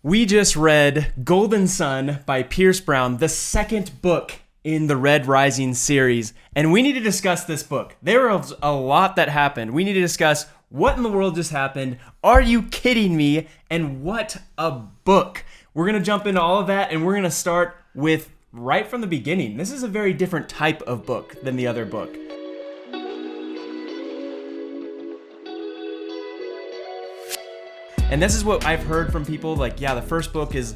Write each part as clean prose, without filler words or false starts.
We just read Golden Sun by Pierce Brown, the second book in the Red Rising series, and we need to discuss this book. There was a lot that happened. We need to discuss what in the world just happened. Are you kidding me? And what a book. We're going to jump into all of that, and we're going to start with right from the beginning. This is a very different type of book than the other book. And this is what I've heard from people, like, yeah, the first book is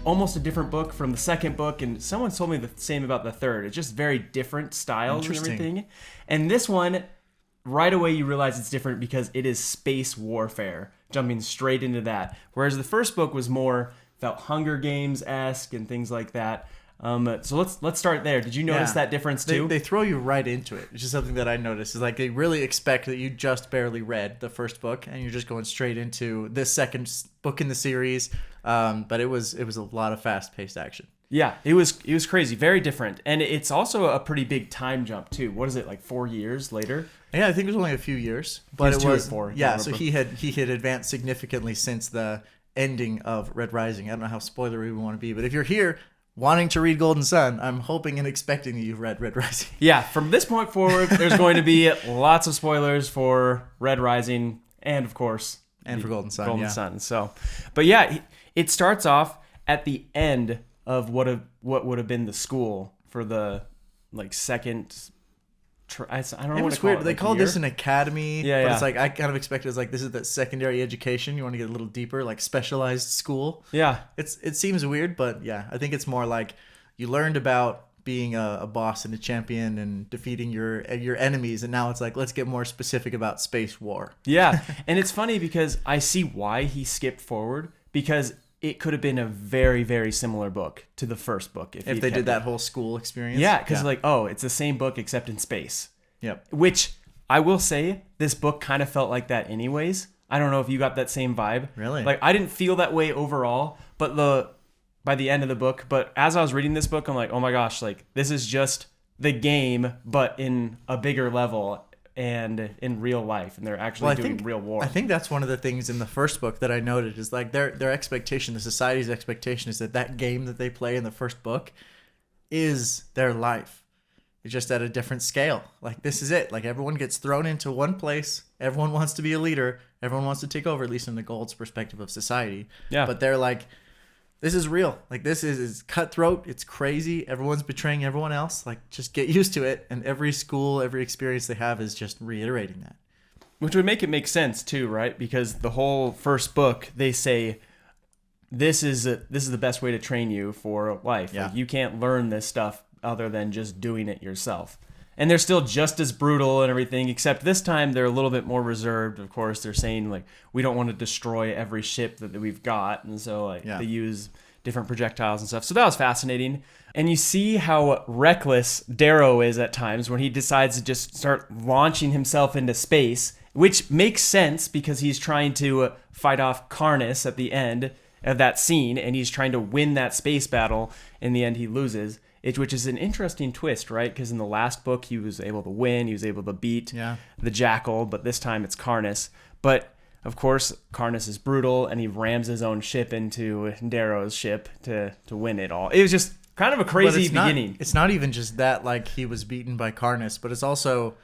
almost a different book from the second book, and someone told me the same about the third. It's just very different styles and everything. And this one, right away you realize it's different because it is space warfare, jumping straight into that. Whereas the first book was more, felt Hunger Games-esque and things like that. So let's start there. Did you notice that difference too? They throw you right into it, which is something that I noticed. Is like they really expect that you just barely read the first book and you're just going straight into this second book in the series. But it was a lot of fast-paced action. Yeah, it was crazy, very different, and it's also a pretty big time jump too. What is it, like 4 years later? Yeah, I think it was only a few years, but it was 4. Yeah, so he had advanced significantly since the ending of Red Rising. I don't know how spoilery we want to be, but if you're here wanting to read Golden Sun, I'm hoping and expecting that you've read Red Rising. Yeah, from this point forward, there's going to be lots of spoilers for Red Rising and, of course, for Golden Sun. Sun. So, but yeah, it starts off at the end of what would have been the school for the second. I don't know. It was weird. They called this an academy. Yeah. But it's like I kind of expected it's like this is the secondary education. You want to get a little deeper, like specialized school. Yeah. It seems weird, but yeah, I think it's more like you learned about being a boss and a champion and defeating your enemies, and now it's like let's get more specific about space war. Yeah, and it's funny because I see why he skipped forward, because it could have been a very, very similar book to the first book if they did that whole school experience. Yeah, because it's the same book except in space. Yep. Which I will say, this book kind of felt like that anyways. I don't know if you got that same vibe. Really? Like I didn't feel that way overall, but by the end of the book. But as I was reading this book, I'm like, oh my gosh, like this is just the game, but in a bigger level and in real life, and they're actually doing real war. I think that's one of the things in the first book that I noted is like their expectation, the society's expectation is that game that they play in the first book is their life. It's just at a different scale. Like this is it. Like everyone gets thrown into one place. Everyone wants to be a leader. Everyone wants to take over, at least in the Gold's perspective of society. Yeah. But they're like, this is real. Like this is cutthroat. It's crazy. Everyone's betraying everyone else. Like just get used to it. And every school, every experience they have is just reiterating that. Which would make it make sense too, right? Because the whole first book, they say this is the best way to train you for life. Yeah. Like, you can't learn this stuff other than just doing it yourself. And they're still just as brutal and everything, except this time they're a little bit more reserved. Of course, they're saying like we don't want to destroy every ship that we've got, and so they use different projectiles and stuff. So that was fascinating. And you see how reckless Darrow is at times when he decides to just start launching himself into space, which makes sense because he's trying to fight off Karnus at the end of that scene, and he's trying to win that space battle. In the end, he loses. Which is an interesting twist, right? Because in the last book, he was able to win. He was able to beat the Jackal, but this time it's Karnus. But, of course, Karnus is brutal, and he rams his own ship into Darrow's ship to win it all. It was just kind of a crazy beginning. It's not even just that, like, he was beaten by Karnus, but it's also,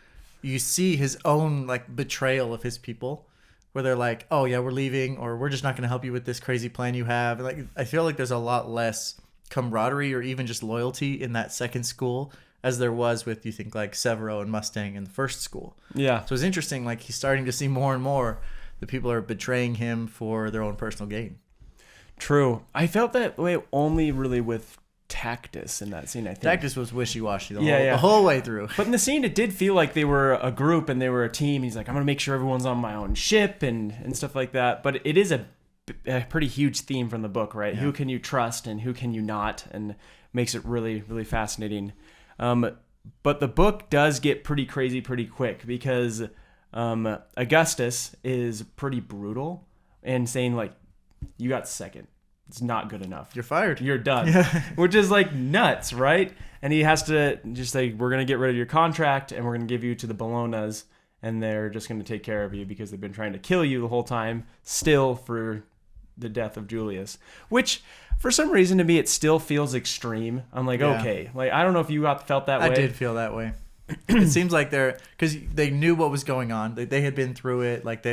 you see his own, like, betrayal of his people, where they're like, oh, yeah, we're leaving, or we're just not going to help you with this crazy plan you have. Like, I feel like there's a lot less camaraderie or even just loyalty in that second school as there was with, you think, like Severo and Mustang in the first school. Yeah. So it's interesting, like he's starting to see more and more that people are betraying him for their own personal gain. True. I felt that way only really with Tactus in that scene, I think. Tactus was wishy-washy the whole way through. But in the scene, it did feel like they were a group and they were a team. He's like, I'm going to make sure everyone's on my own ship and stuff like that. But it is a pretty huge theme from the book, right? Yeah. Who can you trust and who can you not, and makes it really, really fascinating. But the book does get pretty crazy pretty quick because Augustus is pretty brutal and saying like, you got second. It's not good enough. You're fired. You're done. Which is like nuts, right? And he has to just say, we're going to get rid of your contract and we're going to give you to the Bolognas, and they're just going to take care of you because they've been trying to kill you the whole time, still for the death of Julius, which for some reason to me it still feels extreme. I'm like, Yeah. okay, like I don't know if you felt that way. I did feel that way. It seems like because they knew what was going on. They had been through it. Like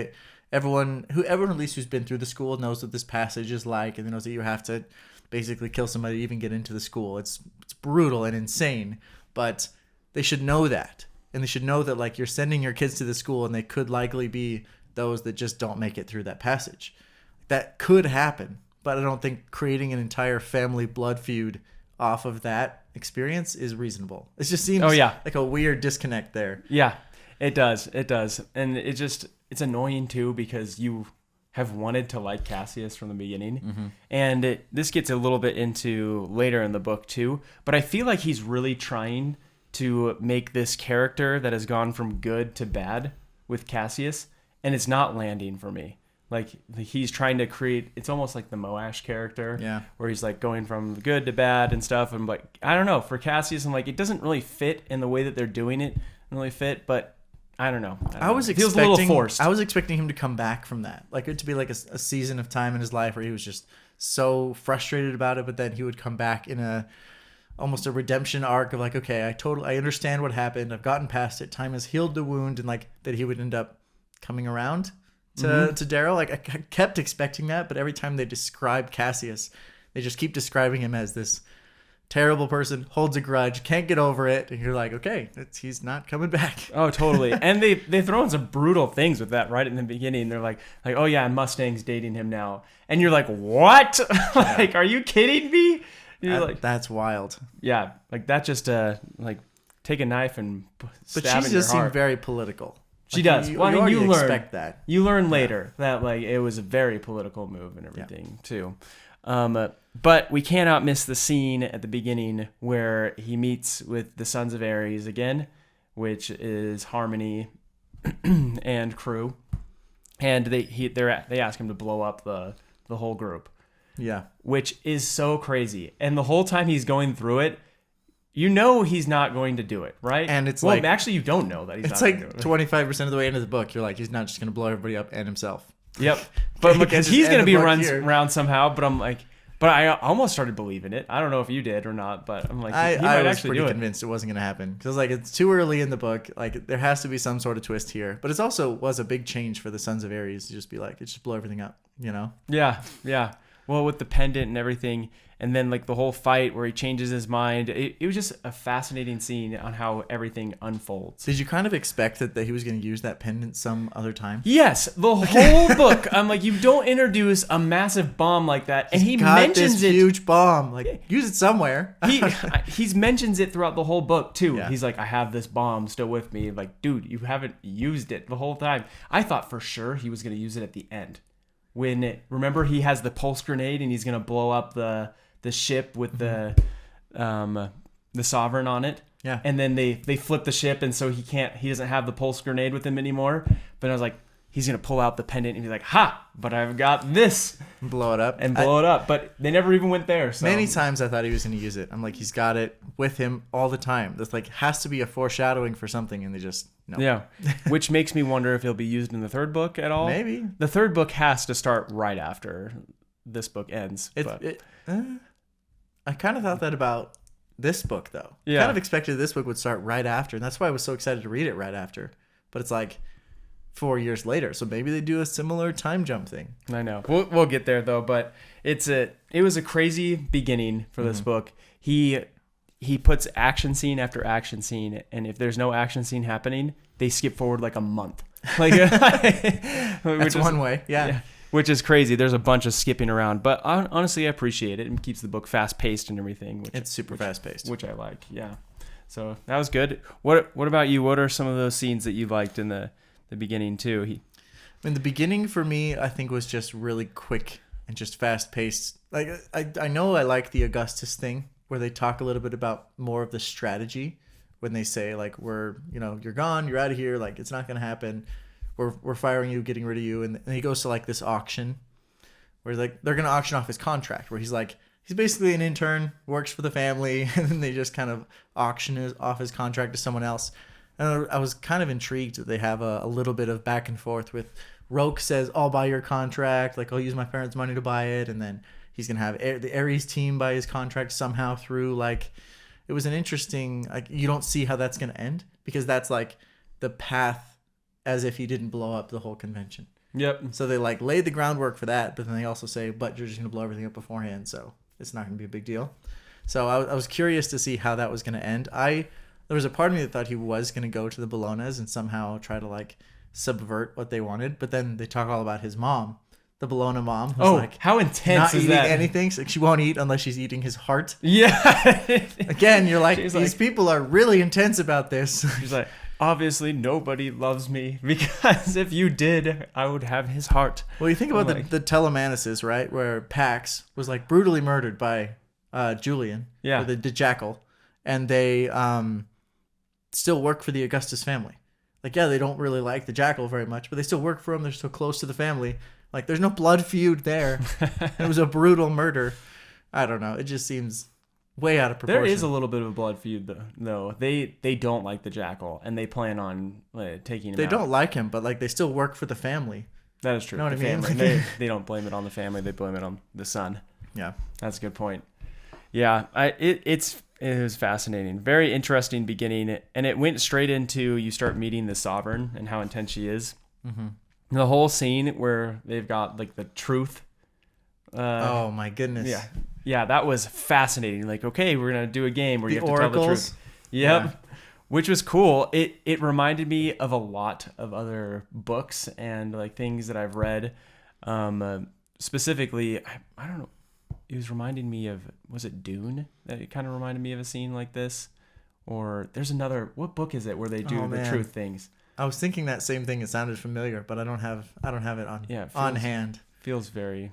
everyone at least who's been through the school knows what this passage is like, and knows that you have to basically kill somebody to even get into the school. It's brutal and insane, but they should know that, and they should know that like you're sending your kids to the school, and they could likely be those that just don't make it through that passage. That could happen, but I don't think creating an entire family blood feud off of that experience is reasonable. It just seems like a weird disconnect there. Yeah, it does. And it's annoying too, because you have wanted to like Cassius from the beginning. Mm-hmm. And this gets a little bit into later in the book too, but I feel like he's really trying to make this character that has gone from good to bad with Cassius, and it's not landing for me. Like he's trying to create, it's almost like the Moash character, where he's like going from good to bad and stuff. And like, I don't know, for Cassius, I'm like, it doesn't really fit in the way that they're doing it. Really fit, but I don't know. It feels a little forced. I was expecting him to come back from that, like it to be like a season of time in his life where he was just so frustrated about it, but then he would come back in almost a redemption arc of like, okay, I understand what happened. I've gotten past it. Time has healed the wound, and like that he would end up coming around to Darrow. Like I kept expecting that, but every time they describe Cassius, they just keep describing him as this terrible person, holds a grudge, can't get over it, and you're like, okay, he's not coming back. Oh, totally. And they throw in some brutal things with that right in the beginning. They're like, oh yeah, and Mustang's dating him now, and you're like, what? Like, are you kidding me? That's wild. Yeah, like that just like take a knife and stab in your heart. But she just seemed very political. She does. You learn expect that. You learn later that like it was a very political move and everything too. But we cannot miss the scene at the beginning where he meets with the Sons of Ares again, which is Harmony and crew, and they ask him to blow up the whole group. Yeah, which is so crazy. And the whole time he's going through it, you know he's not going to do it, right? And it's actually you don't know that he's not going to do it. It's like 25% of the way into the book, you're like, he's not just going to blow everybody up and himself. Yep. But because he's going to be around somehow, but I'm like, but I almost started believing it. I don't know if you did or not, but I'm like, he might was actually pretty do it. convinced it wasn't going to happen. Because like, it's too early in the book. Like, there has to be some sort of twist here. But it also was a big change for the Sons of Ares to just be like, just blow everything up, you know? Yeah. Well, with the pendant and everything, and then like the whole fight where he changes his mind, it was just a fascinating scene on how everything unfolds. Did you kind of expect that he was going to use that pendant some other time? Yes, the whole book. I'm like, you don't introduce a massive bomb like that, and he mentions it. Huge bomb, like use it somewhere. He mentions it throughout the whole book too. Yeah. He's like, I have this bomb still with me. Like, dude, you haven't used it the whole time. I thought for sure he was going to use it at the end. Remember he has the pulse grenade and he's gonna blow up the ship with the Sovereign on it. Yeah. And then they flip the ship, and so he doesn't have the pulse grenade with him anymore. But I was like, he's gonna pull out the pendant and be like, ha! But I've got this. Blow it up. But they never even went there. So. Many times I thought he was gonna use it. I'm like, he's got it with him all the time. That's like has to be a foreshadowing for something, and they just no. Yeah. Which makes me wonder if he'll be used in the third book at all. Maybe. The third book has to start right after this book ends. I kind of thought that about this book, though. Yeah. I kind of expected this book would start right after, and that's why I was so excited to read it right after. But it's like 4 years later, so maybe they do a similar time jump thing. I know. We'll get there though, but it was a crazy beginning for this book. He puts action scene after action scene, and if there's no action scene happening, they skip forward like a month. Like that's one way. Yeah. Which is crazy. There's a bunch of skipping around, but honestly, I appreciate it. It keeps the book fast paced and everything. It's super fast paced, which I like. Yeah. So that was good. What about you? What are some of those scenes that you liked in the beginning too? The beginning for me, I think, was just really quick and just fast paced. Like I know I like the Augustus thing where they talk a little bit about more of the strategy when they say like you're gone, you're out of here, like it's not gonna happen. We're firing you, getting rid of you, and he goes to like this auction where like they're gonna auction off his contract where he's basically an intern, works for the family, and then they just kind of auction off his contract to someone else. And I was kind of intrigued that they have a little bit of back and forth with Roke says, I'll buy your contract. Like, I'll use my parents' money to buy it. And then he's going to have the Ares team buy his contract somehow through. Like, it was an interesting, like, you don't see how that's going to end because that's like the path as if he didn't blow up the whole convention. Yep. So they like laid the groundwork for that, but then they also say, but you're just going to blow everything up beforehand. So it's not going to be a big deal. So I was curious to see how that was going to end. There was a part of me that thought he was going to go to the Bolognas and somehow try to like subvert what they wanted. But then they talk all about his mom, the Bologna mom. Who's like, how intense not is eating that? anything. So she won't eat unless she's eating his heart. Yeah. Again, you're like, She's these people are really intense about this. She's like, obviously nobody loves me because if you did, I would have his heart. Well, you think about the Telemanaces, right? Where Pax was like brutally murdered by Julian, Yeah. or the Jackal, and they still work for the Augustus family. Like, yeah, they don't really like the Jackal very much, but they still work for him. They're still close to the family. Like, there's no blood feud there. It was a brutal murder. I don't know. It just seems way out of proportion. There is a little bit of a blood feud, though. They don't like the Jackal, and they plan on taking him They out. don't like him, but like they still work for the family. That is true. Know what I mean? Family. They don't blame it on the family. They blame it on the son. Yeah. That's a good point. Yeah, it was fascinating. Very interesting beginning, and it went straight into you start meeting the Sovereign and how intense she is. Mm-hmm. The whole scene where they've got like the truth. Oh my goodness. Yeah, that was fascinating. Like, okay, we're gonna do a game where you have to tell the truth. Yep. Yeah. Which was cool. It reminded me of a lot of other books and like things that I've read. Specifically, I don't know. It was reminding me of, was it Dune? That it kind of reminded me of a scene like this. Or there's another, what book is it where they do the truth things? I was thinking that same thing. It sounded familiar, but I don't have it on hand. Feels very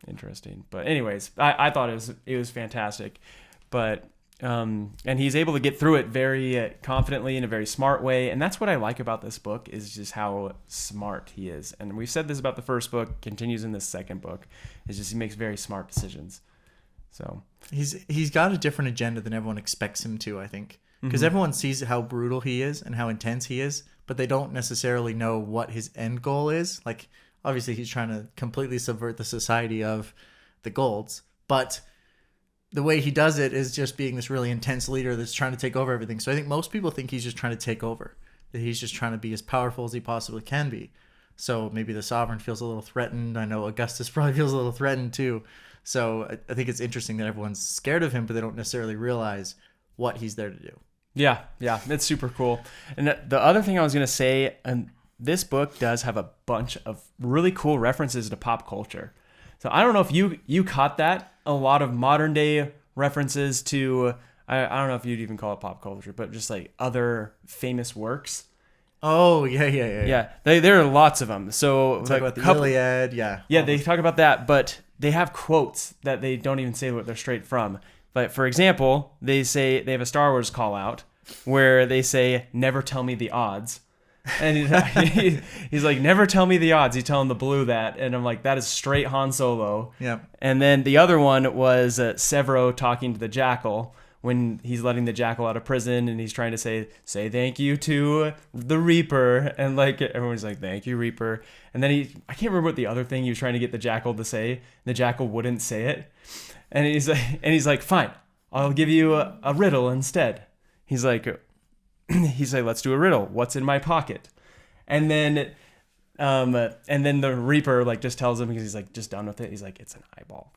interesting. But anyways, I thought it was fantastic. But and he's able to get through it very confidently in a very smart way, and that's what I like about this book is just how smart he is. And we've said this about the first book, continues in the second book. It's just he makes very smart decisions. So he's got a different agenda than everyone expects him to, I think, because everyone sees how brutal he is and how intense he is, but they don't necessarily know what his end goal is. Like, obviously, he's trying to completely subvert the society of the Golds, but the way he does it is just being this really intense leader that's trying to take over everything. So I think most people think he's just trying to take over, that he's just trying to be as powerful as he possibly can be. So maybe the Sovereign feels a little threatened. I know Augustus probably feels a little threatened too. So I think it's interesting that everyone's scared of him, but they don't necessarily realize what he's there to do. Yeah, it's super cool. And the other thing I was going to say, and this book does have a bunch of really cool references to pop culture. So I don't know if you caught that. A lot of modern day references to, I don't know if you'd even call it pop culture, but just like other famous works. Oh, yeah. Yeah, there are lots of them. So Talk about the Iliad, yeah. Yeah, they talk about that, but they have quotes that they don't even say what they're straight from. But for example, they have a Star Wars call out where they say, "Never tell me the odds." And he's like, "Never tell me the odds." He's telling the Blue that, and I'm like, that is straight Han Solo. Yeah. And then the other one was Severo talking to the Jackal when he's letting the Jackal out of prison, and he's trying to say thank you to the Reaper, and like everyone's like, "Thank you, Reaper." And then I can't remember what the other thing he was trying to get the Jackal to say. The Jackal wouldn't say it, and he's like, "Fine, I'll give you a riddle instead." He's like, "Let's do a riddle. What's in my pocket?" And then the Reaper like just tells him, because he's like just done with it. He's like, "It's an eyeball."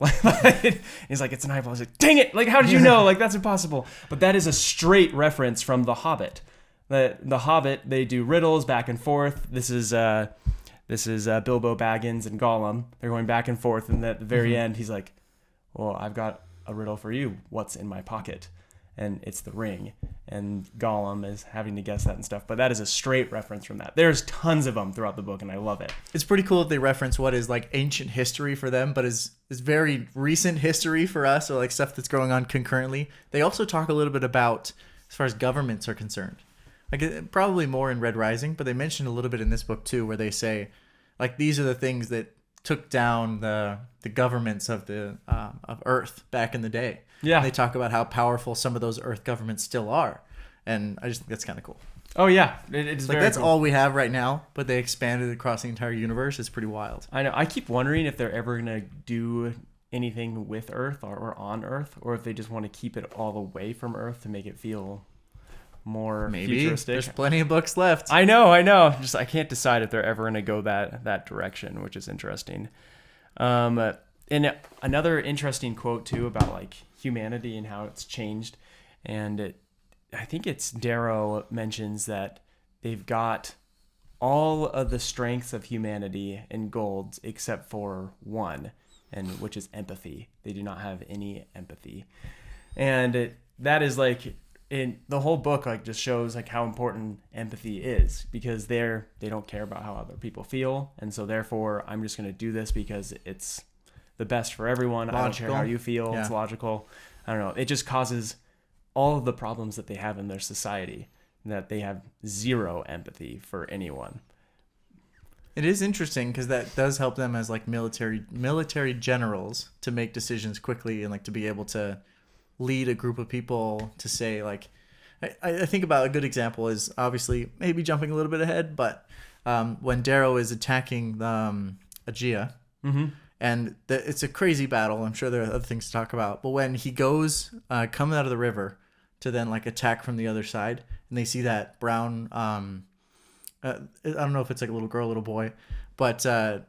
He's like, "It's an eyeball." He's like, "Dang it! Like, how did you know? Like, that's impossible." But that is a straight reference from The Hobbit. The Hobbit, they do riddles back and forth. This is Bilbo Baggins and Gollum. They're going back and forth, and at the very end, he's like, "Well, I've got a riddle for you. What's in my pocket?" And it's the ring, and Gollum is having to guess that and stuff. But that is a straight reference from that. There's tons of them throughout the book, and I love it. It's pretty cool that they reference what is like ancient history for them, but is very recent history for us, or like stuff that's going on concurrently. They also talk a little bit about, as far as governments are concerned, like probably more in Red Rising, but they mentioned a little bit in this book too, where they say, like, these are the things that took down the governments of Earth back in the day. Yeah. And they talk about how powerful some of those Earth governments still are. And I just think that's kind of cool. Oh yeah, it's Like very that's cool. all we have right now, but they expanded across the entire universe. It's pretty wild. I know. I keep wondering if they're ever gonna do anything with Earth or on Earth, or if they just want to keep it all away from Earth to make it feel more Maybe futuristic. there's plenty of books left. I know. Just I can't decide if they're ever gonna go that direction, which is interesting. And another interesting quote too about like humanity and how it's changed, and I think it's Darrow mentions that they've got all of the strengths of humanity in golds except for one, and which is empathy. They do not have any empathy, and that is like in the whole book like just shows like how important empathy is, because they don't care about how other people feel, and so therefore I'm just going to do this because it's the best for everyone. Logical. I don't care how you feel. Yeah. It's logical. I don't know. It just causes all of the problems that they have in their society, that they have zero empathy for anyone. It is interesting because that does help them as like military generals to make decisions quickly and like to be able to lead a group of people to say like, I think about a good example is obviously maybe jumping a little bit ahead, but when Darrow is attacking Aegea, and it's a crazy battle. I'm sure there are other things to talk about, but when he goes coming out of the river to then like attack from the other side, and they see that brown I don't know if it's like a little girl, little boy, but I'm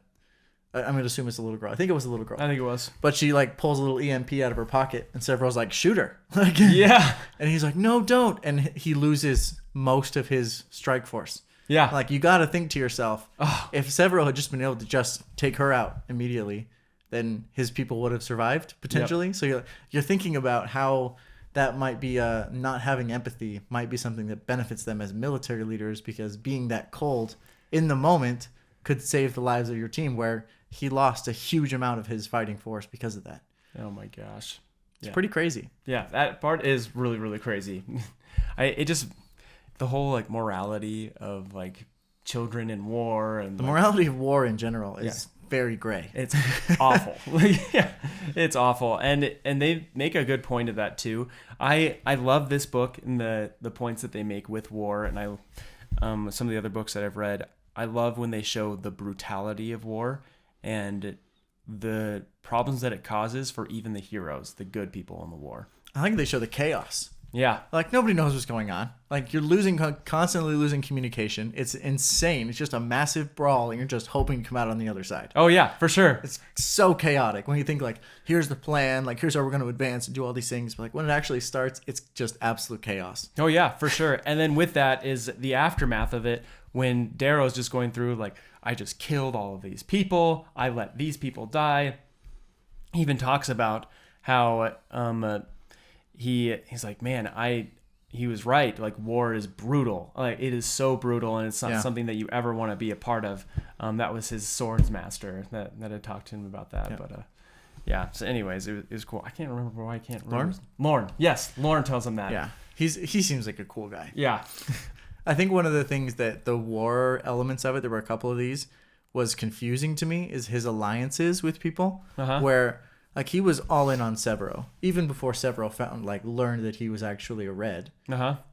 gonna assume it's a little girl. I think it was a little girl. I think it was. But she like pulls a little EMP out of her pocket, and Severo's like, "Shoot her!" Like, Yeah. and he's like, "No, don't!" And he loses most of his strike force. Yeah. Like, you got to think to yourself, if Severo had just been able to just take her out immediately, then his people would have survived potentially. Yep. So you're thinking about how that might be not having empathy might be something that benefits them as military leaders, because being that cold in the moment could save the lives of your team, where he lost a huge amount of his fighting force because of that. Oh my gosh. It's pretty crazy. Yeah, that part is really, really crazy. The whole like morality of like children in war, and The morality of war in general is very gray. it's awful. Yeah, it's awful. And they make a good point of that too. I love this book and the points that they make with war, and some of the other books that I've read, I love when they show the brutality of war and the problems that it causes for even the heroes, the good people in the war. I think they show the chaos. Yeah. Like, nobody knows what's going on. Like, you're constantly losing communication. It's insane. It's just a massive brawl, and you're just hoping to come out on the other side. Oh yeah, for sure. It's so chaotic when you think like, here's the plan, like here's how we're going to advance and do all these things. But like when it actually starts, it's just absolute chaos. Oh yeah, for sure. And then with that is the aftermath of it, when Darrow's just going through like, I just killed all of these people. I let these people die. He even talks about how he's like, man, he was right. Like, war is brutal. Like, it is so brutal, and it's not something that you ever want to be a part of. That was his swords master that had talked to him about that. Yeah. But so anyways, it was cool. I can't remember why I can't remember. Lorne. Yes, Lorne tells him that. Yeah, he seems like a cool guy. Yeah. I think one of the things that the war elements of it, there were a couple of these, was confusing to me is his alliances with people, where like he was all in on Severo even before Severo learned that he was actually a red.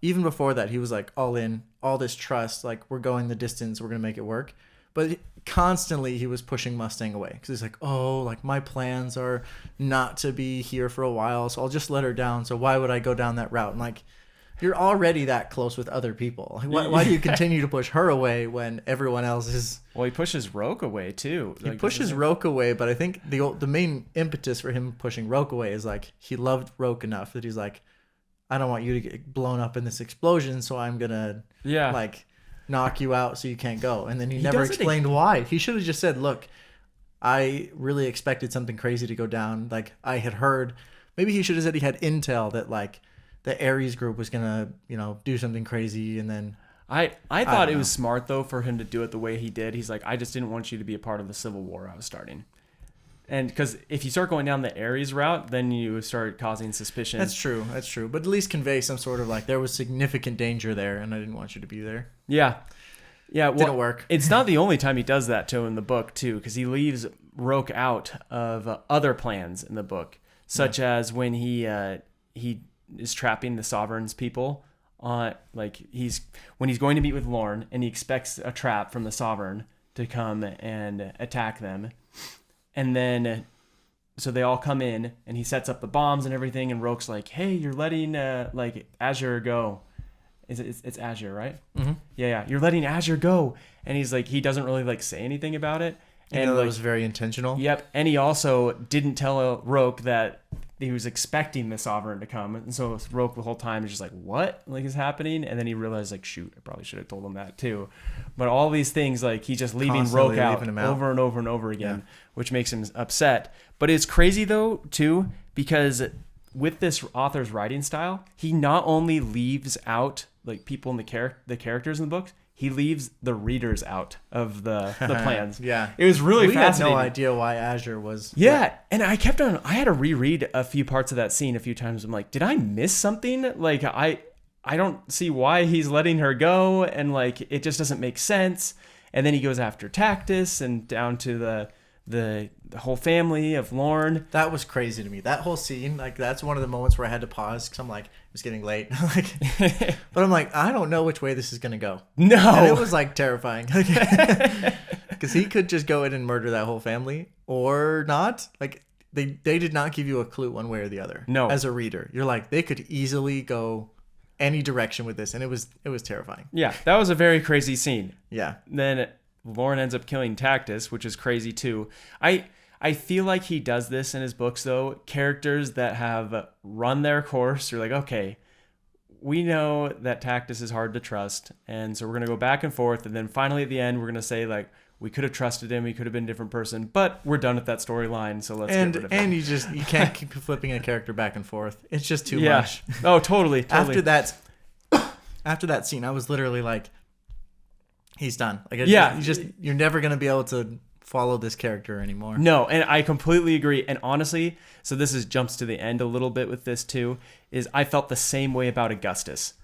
Even before that, he was like all in, all this trust, like we're going the distance, we're gonna make it work. But constantly he was pushing Mustang away because he's like, oh, like my plans are not to be here for a while, so I'll just let her down. So why would I go down that route? And like, you're already that close with other people. Like, why do you continue to push her away when everyone else is? Well, he pushes Roke away too. He pushes Roke away, but I think the main impetus for him pushing Roke away is like he loved Roke enough that he's like, I don't want you to get blown up in this explosion, so I'm gonna like knock you out so you can't go. And then he never explained why. He should have just said, look, I really expected something crazy to go down. Like I had heard, maybe he should have said he had intel that like the Ares group was gonna, do something crazy, and then I thought it was smart though for him to do it the way he did. He's like, I just didn't want you to be a part of the civil war I was starting. And because if you start going down the Ares route, then you start causing suspicion. That's true. But at least convey some sort of like, there was significant danger there, and I didn't want you to be there. Yeah. Well, didn't work. It's not the only time he does that to him in the book too, because he leaves Roke out of other plans in the book, such as when he is trapping the Sovereign's people on like when he's going to meet with Lorne, and he expects a trap from the Sovereign to come and attack them, and then so they all come in, and he sets up the bombs and everything, and Roke's like, "Hey, you're letting like Azure go." It's Azure, right? Mm-hmm. Yeah. You're letting Azure go, and he's like, he doesn't really like say anything about it, and that was very intentional. Yep, and he also didn't tell Roke that he was expecting the Sovereign to come, and so Roke the whole time is just like, what like is happening? And then he realized like, shoot, I probably should have told him that too. But all these things, like he's just leaving Constantly Roke out leaving him out. over and over and over again, which makes him upset. But it's crazy though too, because with this author's writing style, he not only leaves out like people in the characters in the books, he leaves the readers out of the plans. Yeah. It was really we fascinating. had no idea why Azure was. Yeah. And I had to reread a few parts of that scene a few times. I'm like, did I miss something? Like, I don't see why he's letting her go. And like, it just doesn't make sense. And then he goes after Tactus and down to the whole family of Lorne. That was crazy to me. That whole scene, like that's one of the moments where I had to pause because I'm like, it's getting late. But I'm like, I don't know which way this is gonna go. No, and it was like terrifying because he could just go in and murder that whole family or not. Like they did not give you a clue one way or the other. No, as a reader, you're like they could easily go any direction with this, and it was terrifying. Yeah, that was a very crazy scene. Yeah. Then Lauren ends up killing Tactus, which is crazy too. I feel like he does this in his books though. Characters that have run their course, you're like, okay, we know that Tactus is hard to trust, and so we're gonna go back and forth, and then finally at the end we're gonna say like, we could have trusted him, he could have been a different person, but we're done with that storyline, so let's get rid of him. And you can't keep flipping a character back and forth. It's just too much. Oh, totally. After that scene, I was literally like, he's done. Like, you're never gonna be able to follow this character anymore. No, and I completely agree. And honestly, so this jumps to the end a little bit with this too, is I felt the same way about Augustus.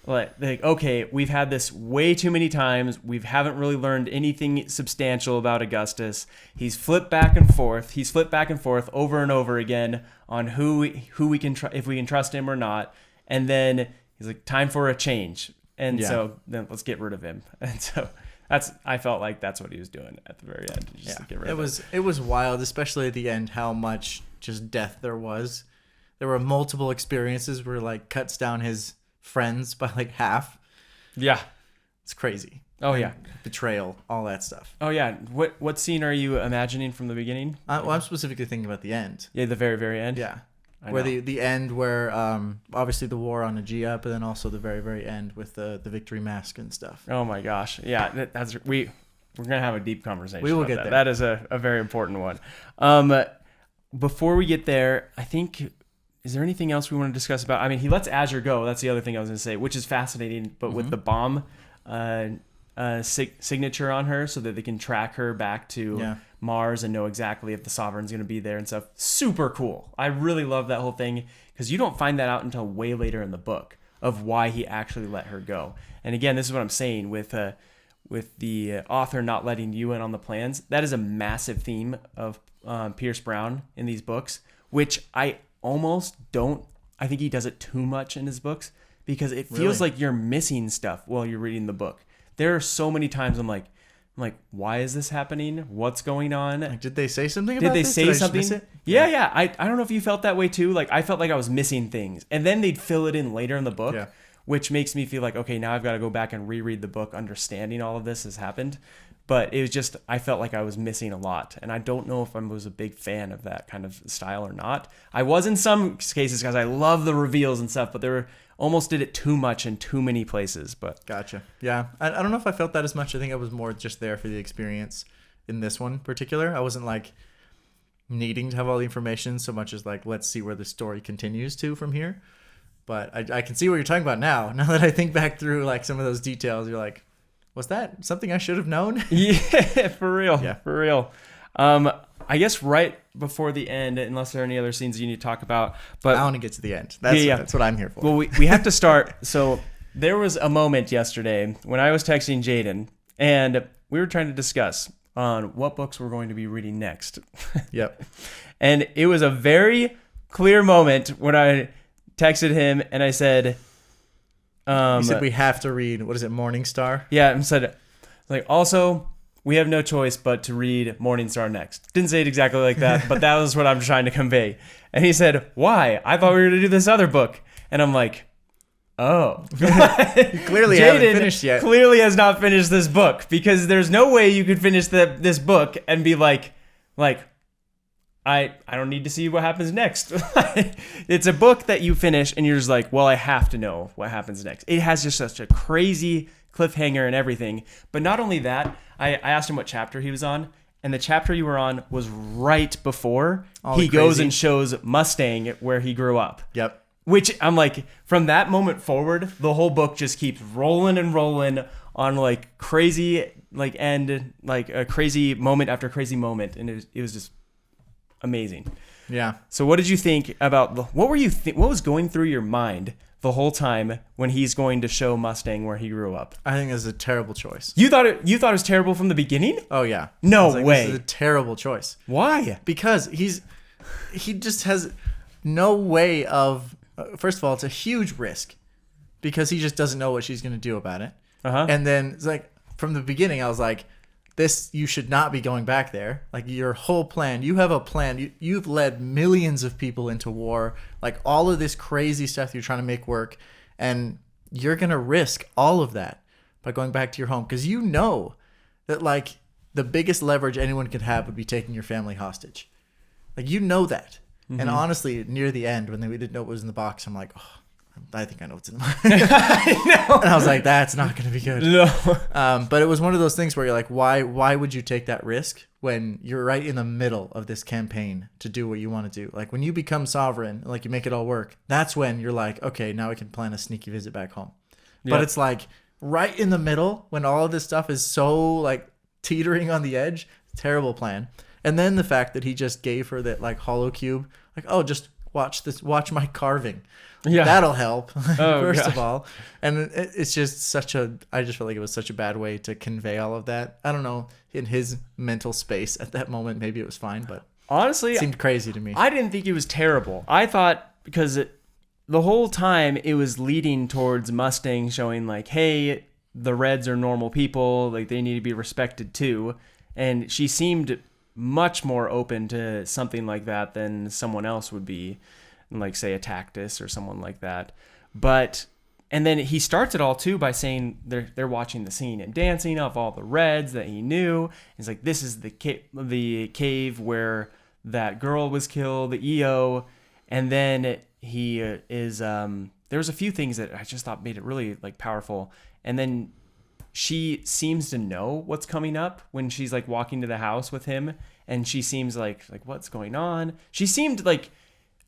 Like, okay, we've had this way too many times. We haven't really learned anything substantial about Augustus. He's flipped back and forth. He's flipped back and forth over and over again on who we can if we can trust him or not. And then he's like, time for a change. And so then let's get rid of him. And so I felt like that's what he was doing at the very end. Just to get rid of him. It was wild, especially at the end, how much just death there was. There were multiple experiences where like cuts down his friends by like half. Yeah. It's crazy. Oh yeah. Betrayal, all that stuff. Oh yeah. What scene are you imagining from the beginning? Well, I'm specifically thinking about the end. Yeah, the very, very end. Yeah. Where the end where obviously the war on Aegea, but then also the very, very end with the victory mask and stuff. Oh my gosh. Yeah, we're gonna have a deep conversation. We will about get that. there. That is a very important one. Before we get there, I think, is there anything else we want to discuss about? I mean, he lets Azure go. That's the other thing I was gonna say, which is fascinating. But with the bomb signature on her, so that they can track her back to Mars and know exactly if the Sovereign's going to be there and stuff. Super cool. I really love that whole thing because you don't find that out until way later in the book of why he actually let her go. And again, this is what I'm saying with the author not letting you in on the plans. That is a massive theme of Pierce Brown in these books, which I think he does it too much in his books because it feels like you're missing stuff while you're reading the book. There are so many times I'm like, why is this happening? What's going on? Like, did they say something about this? Did they say something? Yeah. I don't know if you felt that way too. Like, I felt like I was missing things. And then they'd fill it in later in the book, which makes me feel like, okay, now I've got to go back and reread the book, understanding all of this has happened. But it was just, I felt like I was missing a lot. And I don't know if I was a big fan of that kind of style or not. I was in some cases because I love the reveals and stuff, but almost did it too much in too many places. But gotcha. Yeah. I don't know if I felt that as much. I think I was more just there for the experience in this one in particular. I wasn't like needing to have all the information so much as like, let's see where the story continues to from here. But I can see what you're talking about now. Now that I think back through like some of those details, you're like, was that something I should have known? Yeah, for real. Yeah, for real. I guess right before the end, unless there are any other scenes you need to talk about. But I want to get to the end. That's what I'm here for. Well, we have to start. So there was a moment yesterday when I was texting Jaden, and we were trying to discuss on what books we're going to be reading next. Yep. And it was a very clear moment when I texted him and I said, He said we have to read, what is it, Morningstar? Yeah, and said, like, also, we have no choice but to read Morningstar next. Didn't say it exactly like that, but that was what I'm trying to convey. And he said, why? I thought we were going to do this other book. And I'm like, oh. You clearly haven't finished yet. Clearly has not finished this book, because there's no way you could finish this book and be like, I don't need to see what happens next. It's a book that you finish and you're just like, well, I have to know what happens next. It has just such a crazy cliffhanger and everything. But not only that, I asked him what chapter he was on, and the chapter you were on was right before he goes and shows Mustang where he grew up. Yep. Which I'm like, from that moment forward, the whole book just keeps rolling and rolling on like crazy, like end, like a crazy moment after crazy moment. And it was just amazing. Yeah. So what did you think about what was going through your mind the whole time when he's going to show Mustang where he grew up? I think it's a terrible choice. You thought it was terrible from the beginning? Oh yeah. No way. This is a terrible choice. Why? Because he just has no way of. First of all, it's a huge risk because he just doesn't know what she's going to do about it. Uh-huh. And then it's like from the beginning, I was like, this, you should not be going back there. Like your whole plan, you have a plan. You've led millions of people into war, like all of this crazy stuff you're trying to make work. And you're going to risk all of that by going back to your home. Because you know that like the biggest leverage anyone could have would be taking your family hostage. Like, you know that. Mm-hmm. And honestly, near the end, when we didn't know what was in the box, I'm like, oh, I think I know what's in the box. I know. And I was like, that's not going to be good. No. But it was one of those things where you're like, why would you take that risk when you're right in the middle of this campaign to do what you want to do? Like when you become sovereign, like you make it all work, that's when you're like, okay, now we can plan a sneaky visit back home. Yep. But it's like right in the middle when all of this stuff is so like teetering on the edge, terrible plan. And then the fact that he just gave her that like hollow cube, like, oh, just watch my carving. Yeah. That'll help, first of all. And it's just I just felt like it was such a bad way to convey all of that. I don't know, in his mental space at that moment, maybe it was fine, but honestly, it seemed crazy to me. I didn't think it was terrible. I thought because the whole time it was leading towards Mustang showing like, hey, the Reds are normal people, like they need to be respected too. And she seemed much more open to something like that than someone else would be, like say a Tactus or someone like that. And then he starts it all too by saying they're watching the scene and dancing of all the Reds that he knew. He's like, this is the cave where that girl was killed, the EO. And then he is there was a few things that I just thought made it really like powerful. And then she seems to know what's coming up when she's like walking to the house with him, and she seems like what's going on. She seemed like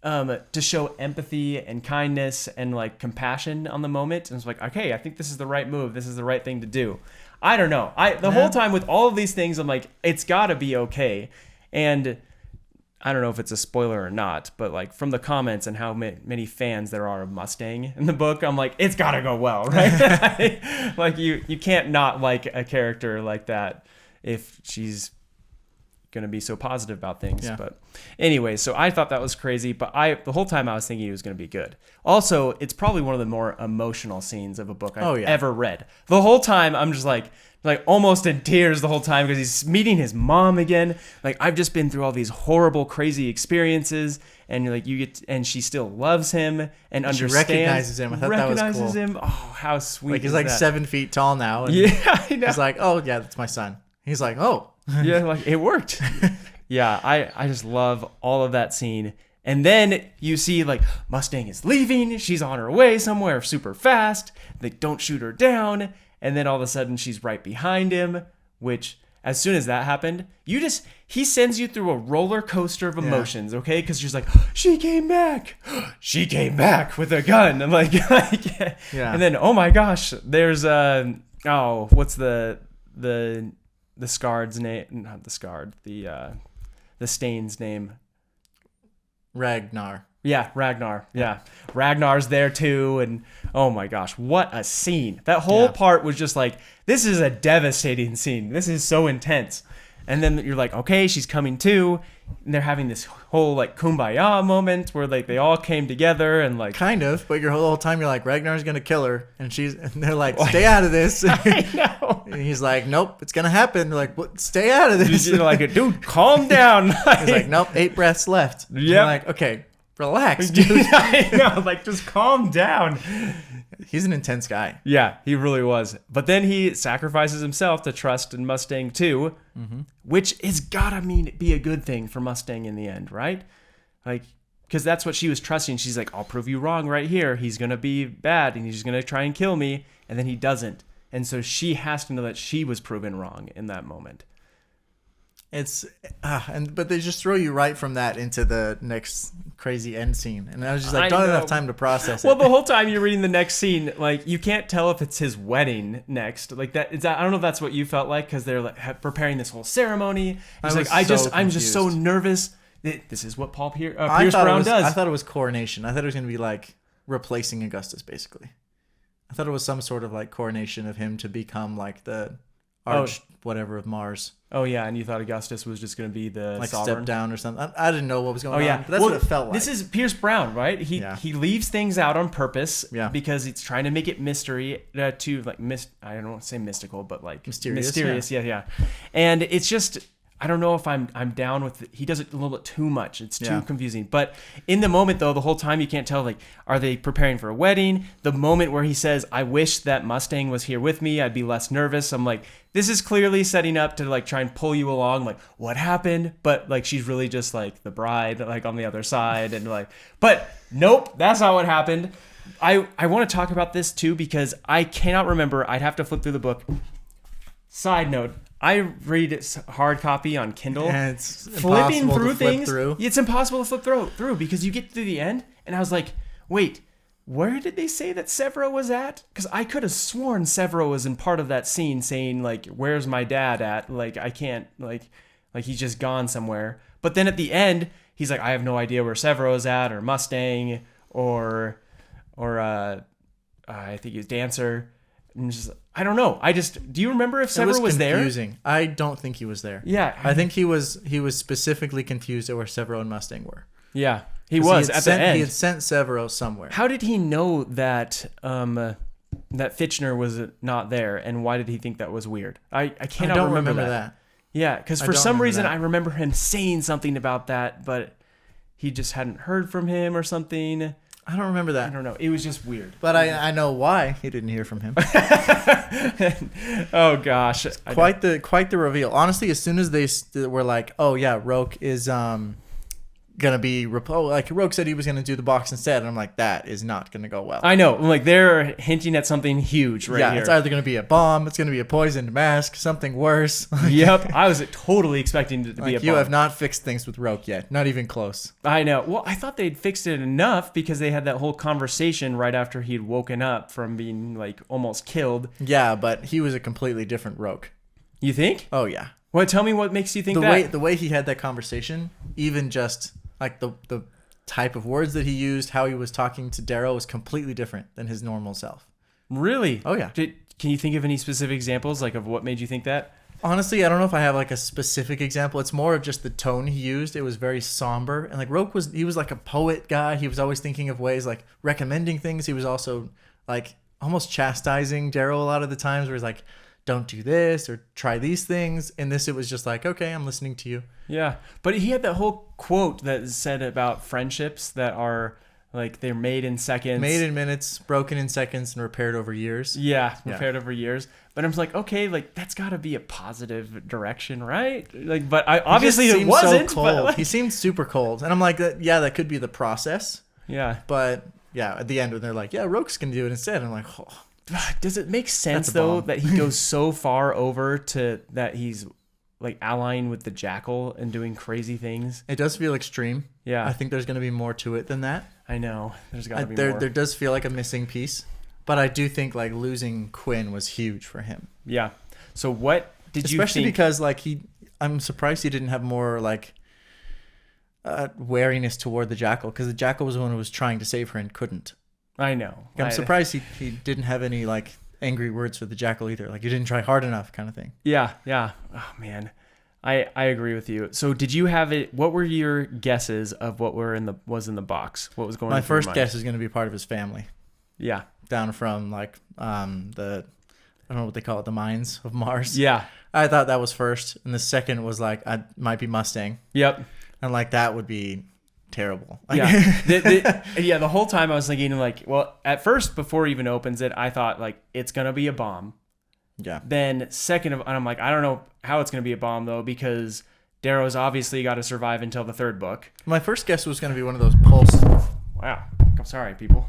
to show empathy and kindness and like compassion on the moment, and it's like, okay, I think this is the right move. This is the right thing to do. I don't know. The whole time with all of these things, I'm like, it's got to be okay. And I don't know if it's a spoiler or not, but like from the comments and how many fans there are of Mustang in the book, I'm like, it's gotta go well, right? Like you can't not like a character like that if she's gonna be so positive about things. Yeah. But anyway, so I thought that was crazy, but the whole time I was thinking it was gonna be good. Also, it's probably one of the more emotional scenes of a book I've ever read. The whole time I'm just like almost in tears the whole time because he's meeting his mom again. Like, I've just been through all these horrible, crazy experiences, and you're like, and she still loves him and understands. She recognizes him. I thought that was cool. Him. Oh, how sweet! Like he's like 7 feet tall now. And yeah, I know. He's like, oh yeah, that's my son. He's like, oh yeah, like it worked. Yeah, I just love all of that scene. And then you see like Mustang is leaving. She's on her way somewhere super fast. They don't shoot her down. And then all of a sudden she's right behind him, which as soon as that happened, he sends you through a roller coaster of emotions, okay? Because you're just like, she came back. She came back with a gun. I'm like yeah. And then, oh my gosh, there's, what's the Scarred's name? Not the Scarred, the Stain's name. Ragnar. Yeah, Ragnar. Yeah. Ragnar's there too. And oh my gosh, what a scene. That whole part was just like, this is a devastating scene. This is so intense. And then you're like, okay, she's coming to. And they're having this whole like kumbaya moment where like they all came together and like kind of, but your whole time you're like, Ragnar's gonna kill her, and they're like, stay out of this. I know. And he's like, nope, it's gonna happen. They're like, what? Stay out of this. You're like, dude, calm down. He's like, nope, 8 breaths left. Yeah. You're like, okay, relax, dude. I know, like just calm down. He's an intense guy. Yeah, he really was. But then he sacrifices himself to trust in Mustang too, which is gotta be a good thing for Mustang in the end, right? Like, because that's what she was trusting. She's like, I'll prove you wrong right here. He's gonna be bad and he's gonna try and kill me, and then he doesn't. And so she has to know that she was proven wrong in that moment. It's but they just throw you right from that into the next crazy end scene, and I was just like, don't have enough time to process it. Well, the whole time you're reading the next scene, like you can't tell if it's his wedding next. Like that, I don't know if that's what you felt like, because they're like preparing this whole ceremony. He's like, I'm just so nervous. This is what Pierce Brown does. I thought it was coronation. I thought it was going to be like replacing Augustus, basically. I thought it was some sort of like coronation of him to become like the whatever of Mars. Oh yeah, and you thought Augustus was just going to be the like sovereign? Step down or something. I didn't know what was going on. Oh yeah, But that's what it felt like. This is Pierce Brown, right? He leaves things out on purpose because he's trying to make it mystery to like I don't want to say mystical, but like mysterious. Yeah. And it's just, I don't know if I'm down with it. He does it a little bit too much. It's too confusing. But in the moment, though, the whole time you can't tell, like, are they preparing for a wedding? The moment where he says, I wish that Mustang was here with me, I'd be less nervous. I'm like, this is clearly setting up to, like, try and pull you along. Like, what happened? But, like, she's really just, like, the bride, like, on the other side. And, like, but nope, that's not what happened. I want to talk about this, too, because I cannot remember. I'd have to flip through the book. Side note. I read it hard copy on Kindle. Yeah, it's flipping through things. Through. It's impossible to flip through because you get to the end, and I was like, wait, where did they say that Severo was at? Because I could have sworn Severo was in part of that scene saying, like, where's my dad at? Like, I can't, like he's just gone somewhere. But then at the end, he's like, I have no idea where Severo is at, or Mustang, or I think he was Dancer. And just, I don't know. Do you remember if Severo was there? Confusing. I don't think he was there. Yeah. I think he was specifically confused at where Severo and Mustang were. Yeah. He was at the end. He had sent Severo somewhere. How did he know that that Fitchner was not there, and why did he think that was weird? I cannot remember that. Yeah, because for some reason I remember him saying something about that, but he just hadn't heard from him or something. I don't remember that. I don't know. It was just weird. But I know why he didn't hear from him. Oh gosh, quite the reveal. Honestly, as soon as they were like, "Oh yeah, Roke is gonna be like Roke said he was gonna do the box instead," and I'm like, that is not gonna go well. I know. Like they're hinting at something huge here. It's either gonna be a bomb, it's gonna be a poisoned mask, something worse. Yep, I was totally expecting it to be a bomb. You have not fixed things with Roke yet, not even close. I know. Well, I thought they'd fixed it enough because they had that whole conversation right after he'd woken up from being like almost killed. Yeah, but he was a completely different Roke. You think? Oh yeah. Well, tell me what makes you think that. The way he had that conversation, even just like the type of words that he used, how he was talking to Darrow was completely different than his normal self. Really? Oh yeah. Can you think of any specific examples like of what made you think that? Honestly, I don't know if I have like a specific example. It's more of just the tone he used. It was very somber, and like Roke was like a poet guy. He was always thinking of ways like recommending things. He was also like almost chastising Darrow a lot of the times, where he's like, don't do this or try these things. In this, it was just like, okay, I'm listening to you. Yeah. But he had that whole quote that said about friendships that are like they're made in seconds. Made in minutes, broken in seconds, and repaired over years. Yeah, repaired over years. But I'm like, okay, like that's got to be a positive direction, right? Like, but obviously it wasn't. So cold. But, like, he seemed super cold. And I'm like, that could be the process. Yeah. But yeah, at the end when they're like, yeah, Roke's going to do it instead. I'm like, oh. Does it make sense though that he goes so far over to that he's like allying with the Jackal and doing crazy things? It does feel extreme. Yeah. I think there's going to be more to it than that. I know. There's got to be more. There does feel like a missing piece, but I do think like losing Quinn was huge for him. Yeah. So what did you think? Especially because like I'm surprised he didn't have more like wariness toward the Jackal, because the Jackal was the one who was trying to save her and couldn't. I know. I'm surprised he didn't have any like angry words for the Jackal either. Like you didn't try hard enough kind of thing. Yeah. Oh man. I agree with you. So did you have it? What were your guesses of what was in the box? What was going on? My first guess is going to be part of his family. Yeah. Down from like the, I don't know what they call it, the mines of Mars. Yeah. I thought that was first. And the second was like, I might be Mustang. Yep. And like, that would be terrible. Like, Yeah. The whole time I was thinking like, well, at first, before it even opens it, I thought like, it's going to be a bomb. Yeah. Then and I'm like, I don't know how it's going to be a bomb though, because Darrow's obviously got to survive until the third book. My first guess was going to be one of those pulse. Wow. I'm sorry, people.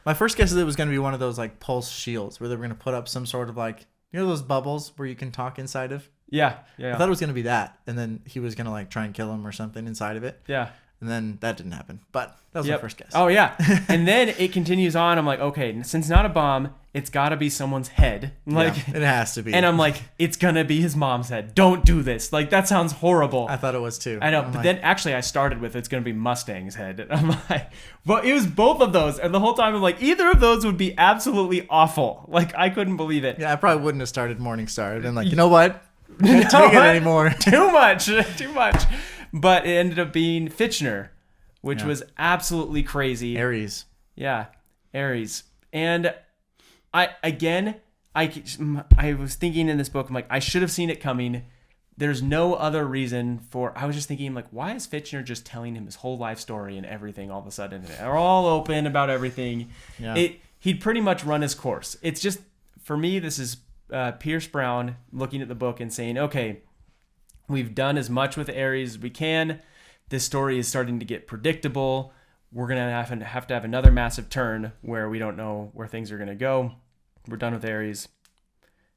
My first guess is it was going to be one of those like pulse shields where they were going to put up some sort of like, you know, those bubbles where you can talk inside of. Yeah. I thought it was going to be that. And then he was going to like try and kill him or something inside of it. Yeah. And then that didn't happen. But that was my first guess. Oh, yeah. And then it continues on. I'm like, okay, since not a bomb, it's got to be someone's head. Like, yeah, it has to be. And I'm like, it's going to be his mom's head. Don't do this. Like, that sounds horrible. I thought it was too. I know. But then actually I started with it's going to be Mustang's head. And I'm like, well, it was both of those. And the whole time I'm like, either of those would be absolutely awful. Like, I couldn't believe it. Yeah, I probably wouldn't have started Morningstar. I'd been like, you know what? Can't take it anymore. Too much. But it ended up being Fitchner, which was absolutely crazy. Aries. Yeah, Aries. And I was thinking in this book, I'm like, I should have seen it coming. There's no other reason I was just thinking, like, why is Fitchner just telling him his whole life story and everything all of a sudden? They're all open about everything. Yeah. He'd pretty much run his course. It's just, for me, this is Pierce Brown looking at the book and saying, okay, we've done as much with Aries as we can. This story is starting to get predictable. We're going to have to have another massive turn where we don't know where things are going to go. We're done with Aries.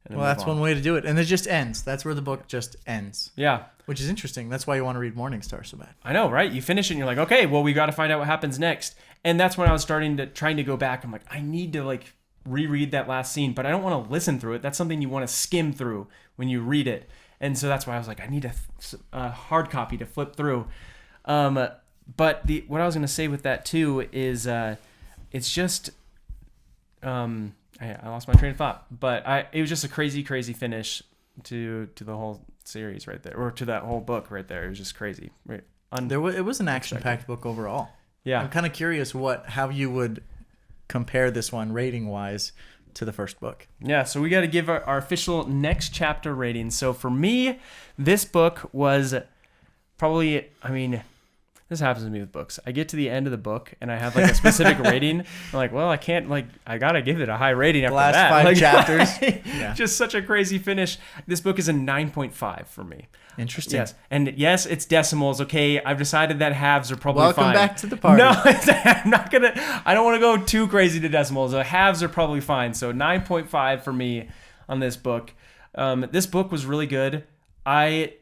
Well, that's one way to do it. And it just ends. That's where the book just ends. Yeah. Which is interesting. That's why you want to read Morningstar so bad. I know, right? You finish it and you're like, okay, well, we got to find out what happens next. And that's when I was trying to go back. I'm like, I need to like reread that last scene, but I don't want to listen through it. That's something you want to skim through when you read it. And so that's why I was like, I need a hard copy to flip through. But what I was going to say with that too is it's just I lost my train of thought, but it was just a crazy finish to the whole series right there, or to that whole book right there. It was just crazy. Right. It was an action-packed book overall. Yeah. I'm kind of curious how you would compare this one rating-wise to the first book. Yeah, so we got to give our official next chapter rating. So for me, this book was probably, this happens to me with books. I get to the end of the book and I have like a specific rating. I'm like, well, I can't, like, I got to give it a high rating after that. The last 5 chapters. Yeah. Just such a crazy finish. This book is a 9.5 for me. Interesting. Yes. And yes, it's decimals. Okay. I've decided that halves are probably Welcome fine. back to the party. No, I don't want to go too crazy to decimals. Halves are probably fine. So 9.5 for me on this book. This book was really good. I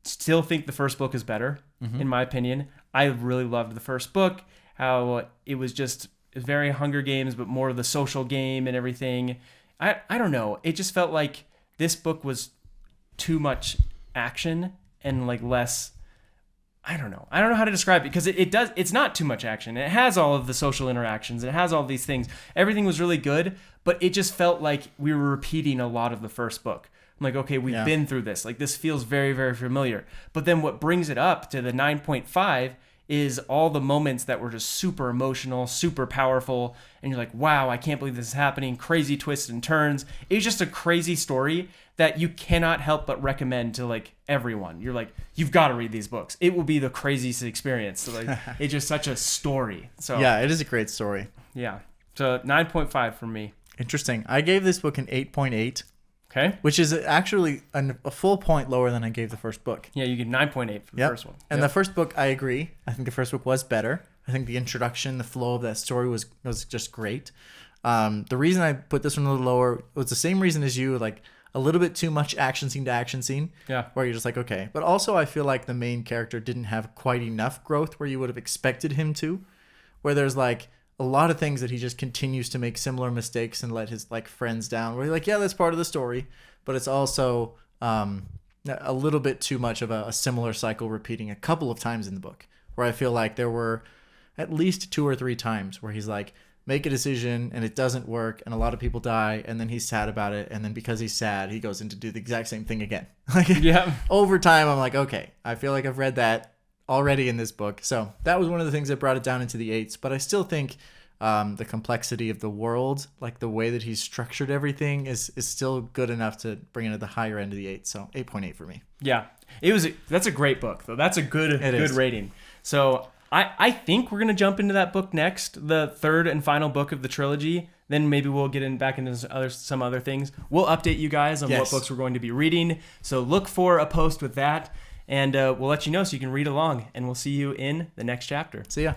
still think the first book is better, in my opinion. I really loved the first book, how it was just very Hunger Games, but more of the social game and everything. I don't know. It just felt like this book was too much action and like less. I don't know how to describe it, because it's not too much action. It has all of the social interactions. It has all these things. Everything was really good, but it just felt like we were repeating a lot of the first book. I'm like, okay, we've been through this. Like, this feels very, very familiar. But then what brings it up to the 9.5 is all the moments that were just super emotional, super powerful. And you're like, wow, I can't believe this is happening. Crazy twists and turns. It was just a crazy story that you cannot help but recommend to like everyone. You're like, you've got to read these books. It will be the craziest experience. So like, it's just such a story. So yeah, it is a great story. Yeah. So 9.5 for me. Interesting. I gave this book an 8.8. Okay. Which is actually a full point lower than I gave the first book. Yeah, you get 9.8 for the first one. And the first book, I agree. I think the first book was better. I think the introduction, the flow of that story was just great. The reason I put this one a little lower was the same reason as you, like a little bit too much action scene to action scene. Yeah. Where you're just like, okay. But also I feel like the main character didn't have quite enough growth where you would have expected him to. Where there's like a lot of things that he just continues to make similar mistakes and let his like friends down. Where you're like, yeah, that's part of the story, but it's also a little bit too much of a similar cycle repeating a couple of times in the book. Where I feel like there were at least 2 or 3 times where he's like, make a decision and it doesn't work and a lot of people die, and then he's sad about it, and then because he's sad he goes in to do the exact same thing again. Like, Yeah. over time I'm like, okay, I feel like I've read that already in this book. So that was one of the things that brought it down into the 8s. But I still think the complexity of the world, like the way that he's structured everything, is still good enough to bring it at the higher end of the 8. So 8.8 for me. Yeah. That's a great book though. That's a good is. rating. So I think we're going to jump into that book next, the third and final book of the trilogy. Then maybe we'll get back into some other things. We'll update you guys on what books we're going to be reading. So look for a post with that, and we'll let you know so you can read along. And we'll see you in the next chapter. See ya.